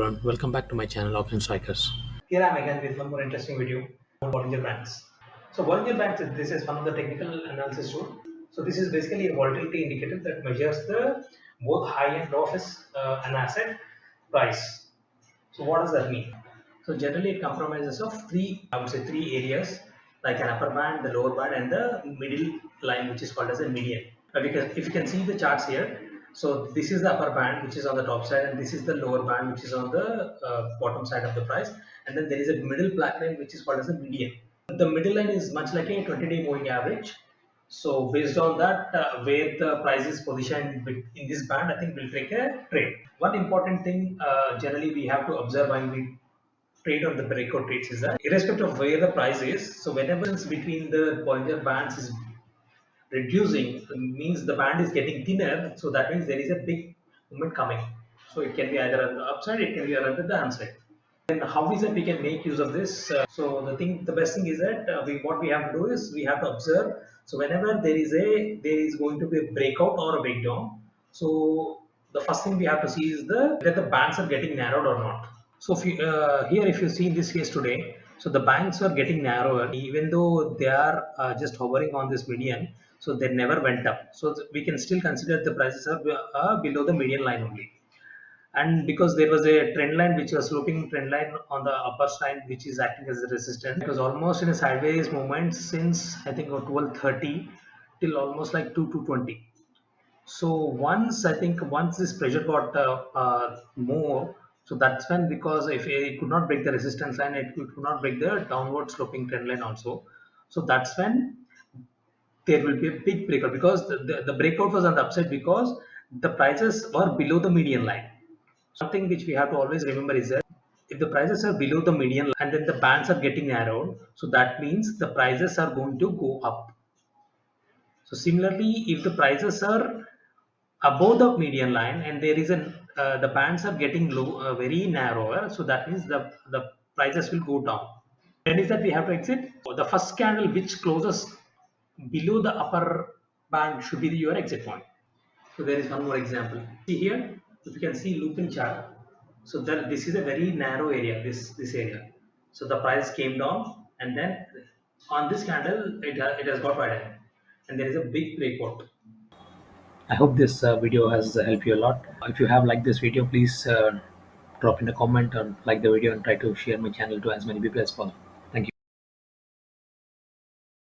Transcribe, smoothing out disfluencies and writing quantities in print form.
everyone, welcome back to my channel Option Strykers. Here I am again with one more interesting video on Bollinger Bands. So Bollinger Bands, this is one of the technical analysis tool. So this is basically a volatility indicator that measures the both high and low of an asset price. So what does that mean? So generally it comprises of three areas, like an upper band, the lower band, and the middle line, which is called as a median. Because if you can see the charts here, so this is the upper band, which is on the top side, and this is the lower band, which is on the bottom side of the price, and then there is a middle black line, which is called as a median. The middle line is much like a 20-day moving average. So based on that, where the price is positioned in this band, I think we'll take a trade. One important thing generally we have to observe when we trade on the breakout trades is that irrespective of where the price is, so whenever it's between the Bollinger bands is reducing, means the band is getting thinner, so that means there is a big movement coming. So it can be either on the upside, it can be on the downside. And how is it we can make use of this? So the best thing is that what we have to do is we have to observe. So whenever there is going to be a breakout or a breakdown. So the first thing we have to see is whether the bands are getting narrowed or not. So here, if you see in this case today, so the bands are getting narrower, even though they are just hovering on this median. So they never went up. So we can still consider the prices are below the median line only. And because there was a trend line which was sloping trend line on the upper side, which is acting as a resistance, it was almost in a sideways movement since I think 12:30 till almost like 2:20. So once this pressure got more, so that's when, because if it could not break the resistance line, it could not break the downward sloping trend line also. So that's when there will be a big breakout, because the breakout was on the upside because the prices were below the median line. Something which we have to always remember is that if the prices are below the median line and then the bands are getting narrowed, so that means the prices are going to go up. So similarly, if the prices are above the median line and there is the bands are getting low, very narrower, so that means the prices will go down. Then is that we have to exit. The first candle which closes below the upper band should be your exit point. So there is one more example. See here, if you can see looping chart. So this is a very narrow area, this area. So the price came down, and then on this candle it has got widened, and there is a big breakout. I hope this video has helped you a lot. If you have liked this video, please drop in a comment and like the video and try to share my channel to as many people as possible.